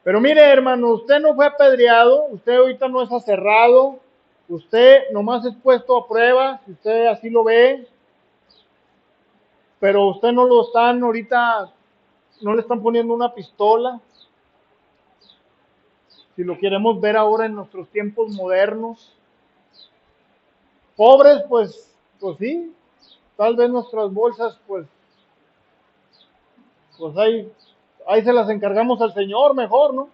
Pero mire, hermano, usted no fue apedreado, usted ahorita no es aserrado, usted nomás es puesto a prueba, si usted así lo ve, pero usted no lo están ahorita, no le están poniendo una pistola. Si lo queremos ver ahora en nuestros tiempos modernos, pobres, pues sí, tal vez nuestras bolsas, pues ahí se las encargamos al Señor mejor, ¿no?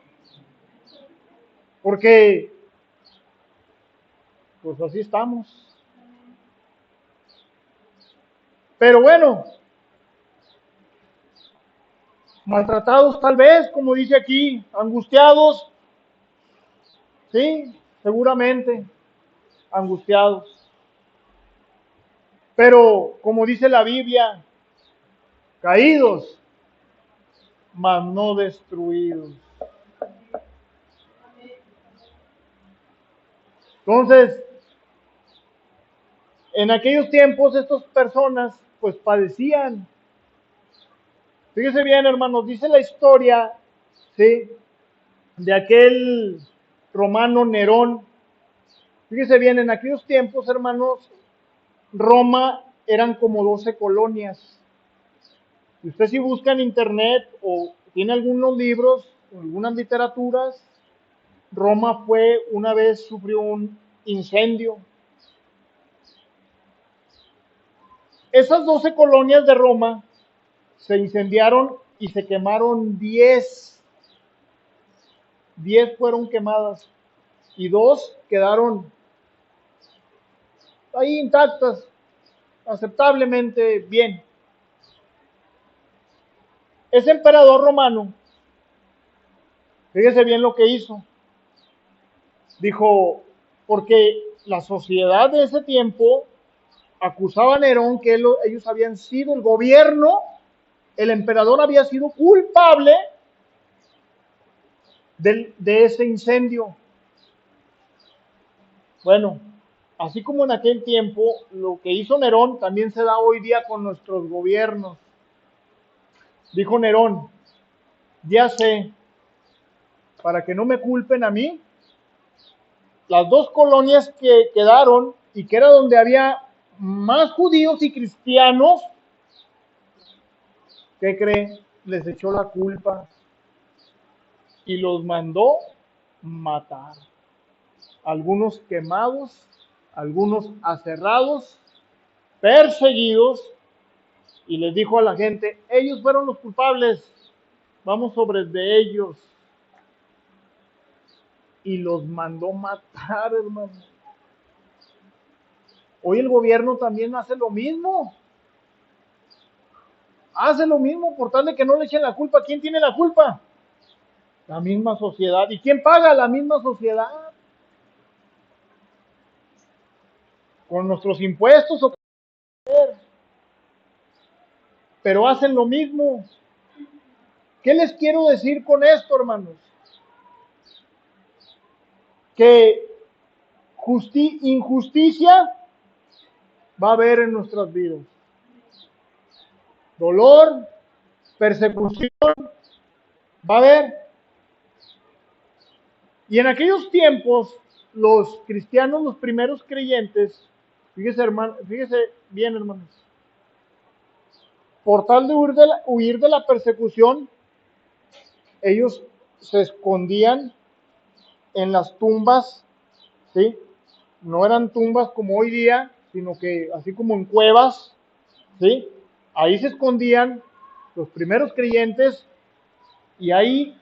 Porque, pues así estamos. Pero bueno, maltratados tal vez, como dice aquí, angustiados, sí, seguramente, angustiados. Pero, como dice la Biblia, caídos, mas no destruidos. Entonces, en aquellos tiempos estas personas pues padecían. Fíjese bien, hermanos, dice la historia, ¿sí?, de aquel romano Nerón. Fíjese bien, en aquellos tiempos, hermanos, Roma eran como 12 colonias. Si usted si busca en internet o tiene algunos libros, algunas literaturas, Roma una vez sufrió un incendio. Esas 12 colonias de Roma se incendiaron y se quemaron 10. 10 fueron quemadas y 2 quedaron ahí intactas, aceptablemente bien. Ese emperador romano, fíjese bien lo que hizo. Dijo, porque la sociedad de ese tiempo acusaba a Nerón que ellos habían sido, el gobierno, el emperador había sido culpable de ese incendio. Bueno, así como en aquel tiempo, lo que hizo Nerón también se da hoy día con nuestros gobiernos. Dijo Nerón, ya sé, para que no me culpen a mí, las 2 colonias que quedaron y que era donde había más judíos y cristianos, ¿qué cree? Les echó la culpa y los mandó matar. Algunos quemados, algunos aserrados, perseguidos, y les dijo a la gente, ellos fueron los culpables, vamos sobre de ellos. Y los mandó matar, hermano. Hoy el gobierno también hace lo mismo. Hace lo mismo por tal de que no le echen la culpa. ¿Quién tiene la culpa? La misma sociedad. ¿Y quién paga? La misma sociedad. Con nuestros impuestos. Pero hacen lo mismo. ¿Qué les quiero decir con esto, hermanos? Que injusticia va a haber en nuestras vidas. Dolor, persecución, va a haber. Y en aquellos tiempos, los cristianos, los primeros creyentes, fíjese, hermano, fíjese bien, hermanos, por tal de huir de la persecución, ellos se escondían en las tumbas, ¿sí? No eran tumbas como hoy día, sino que así como en cuevas, ¿sí? Ahí se escondían los primeros creyentes y ahí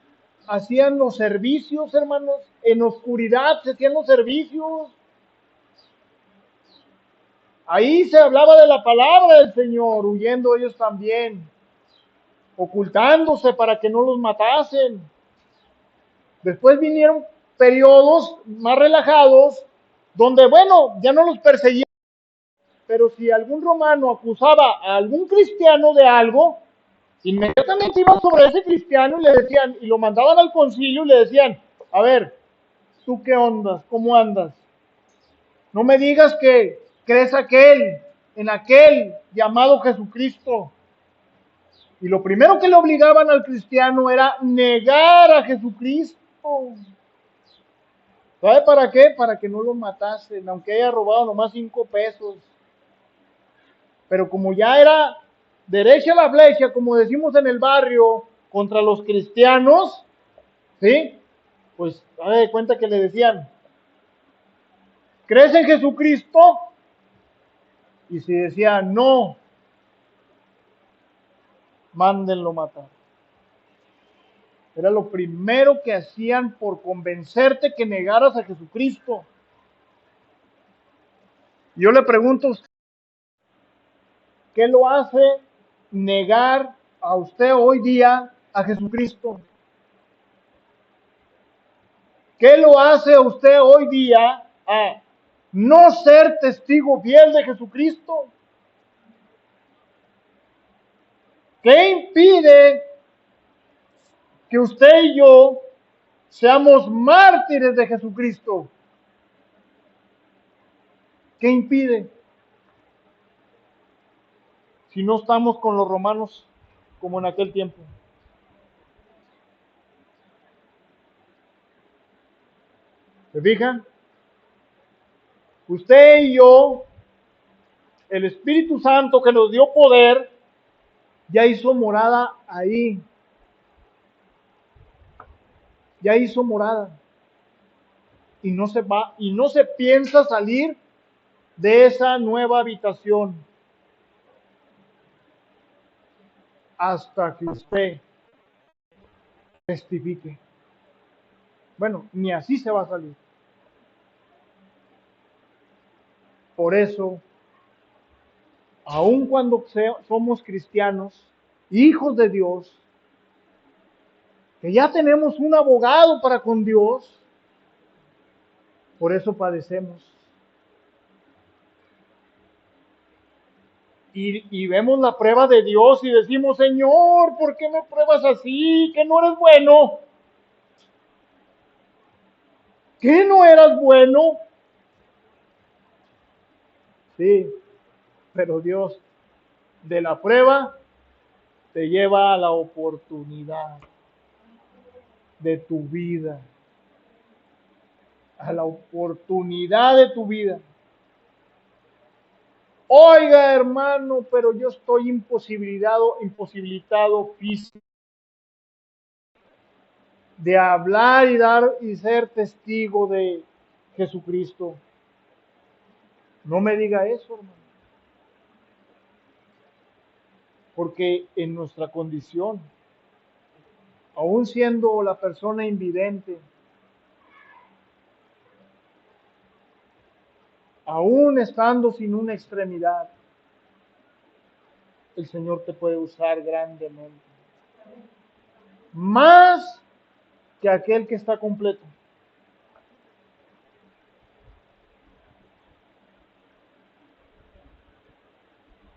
hacían los servicios, hermanos, en oscuridad se hacían los servicios. Ahí se hablaba de la palabra del Señor, huyendo ellos también, ocultándose para que no los matasen. Después vinieron periodos más relajados, donde, bueno, ya no los perseguían, pero si algún romano acusaba a algún cristiano de algo, inmediatamente iban sobre ese cristiano y le decían, y lo mandaban al concilio y le decían, a ver, ¿tú qué ondas? ¿Cómo andas? No me digas que crees en aquel llamado Jesucristo. Y lo primero que le obligaban al cristiano era negar a Jesucristo. ¿Sabe para qué? Para que no lo matasen, aunque haya robado nomás 5 pesos. Pero como ya era derecha la flecha, como decimos en el barrio, contra los cristianos, ¿sí? Pues haga de cuenta que le decían, ¿crees en Jesucristo? Y si decía no, mándenlo matar. Era lo primero que hacían por convencerte que negaras a Jesucristo. Yo le pregunto a usted, ¿qué lo hace negar a usted hoy día a Jesucristo? ¿Qué lo hace a usted hoy día a no ser testigo fiel de Jesucristo? ¿Qué impide que usted y yo seamos mártires de Jesucristo? ¿Qué impide? Si no estamos con los romanos como en aquel tiempo. ¿Se fijan? Usted y yo, el Espíritu Santo que nos dio poder, ya hizo morada ahí. Ya hizo morada. Y no se va, y no se piensa salir de esa nueva habitación hasta que usted testifique. Bueno, ni así se va a salir. Por eso, aun cuando somos cristianos, hijos de Dios, que ya tenemos un abogado para con Dios, por eso padecemos. Y vemos la prueba de Dios y decimos, Señor, ¿por qué me pruebas así? Que no eres bueno. ¿Qué no eras bueno? Sí, pero Dios de la prueba te lleva a la oportunidad de tu vida, a la oportunidad de tu vida. Oiga, hermano, pero yo estoy imposibilitado físico de hablar y dar y ser testigo de Jesucristo. No me diga eso, hermano, porque en nuestra condición, aún siendo la persona invidente, aún estando sin una extremidad, el Señor te puede usar grandemente. Más que aquel que está completo.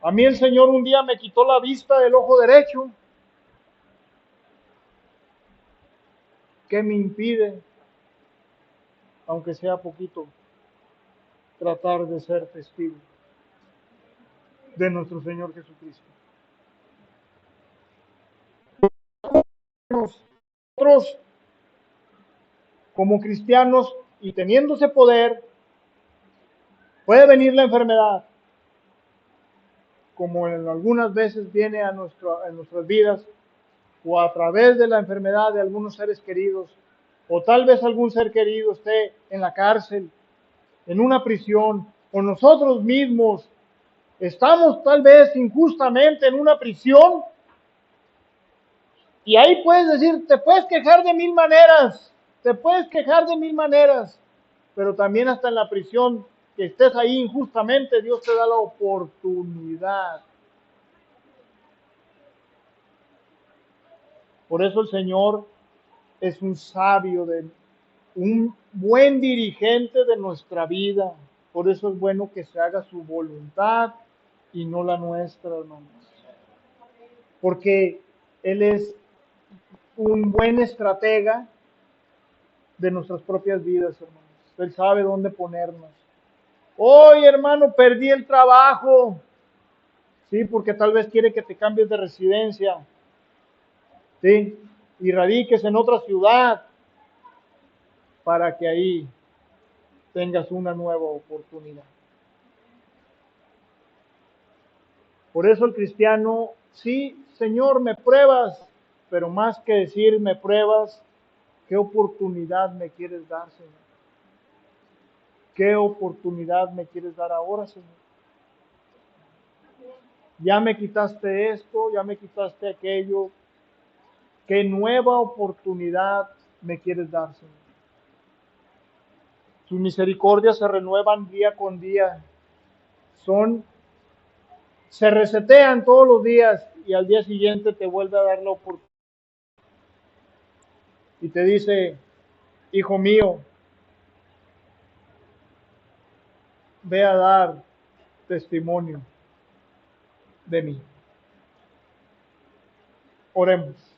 A mí el Señor un día me quitó la vista del ojo derecho. ¿Qué me impide, aunque sea poquito, tratar de ser testigo? de nuestro Señor Jesucristo. Nosotros, como cristianos, y teniendo ese poder, puede venir la enfermedad, como en algunas veces viene en nuestras vidas, o a través de la enfermedad de algunos seres queridos, o tal vez algún ser querido esté en la cárcel, en una prisión, o nosotros mismos estamos tal vez injustamente en una prisión, y ahí puedes decir, te puedes quejar de mil maneras, te puedes quejar de mil maneras, pero también hasta en la prisión, que estés ahí injustamente, Dios te da la oportunidad. Por eso el Señor es un sabio, un buen dirigente de nuestra vida. Por eso es bueno que se haga su voluntad y no la nuestra, hermanos. Porque Él es un buen estratega de nuestras propias vidas, hermanos. Él sabe dónde ponernos. Hoy, hermano, perdí el trabajo. Sí, porque tal vez quiere que te cambies de residencia. Sí, y radiques en otra ciudad para que ahí tengas una nueva oportunidad. Por eso el cristiano, sí, Señor, me pruebas, pero más que decir me pruebas, ¿qué oportunidad me quieres dar, Señor? ¿Qué oportunidad me quieres dar ahora, Señor? Ya me quitaste esto, ya me quitaste aquello. ¿Qué nueva oportunidad me quieres dar, Señor? Tus misericordias se renuevan día con día. Se resetean todos los días y al día siguiente te vuelve a dar la oportunidad. Y te dice, hijo mío, ve a dar testimonio de mí. Oremos.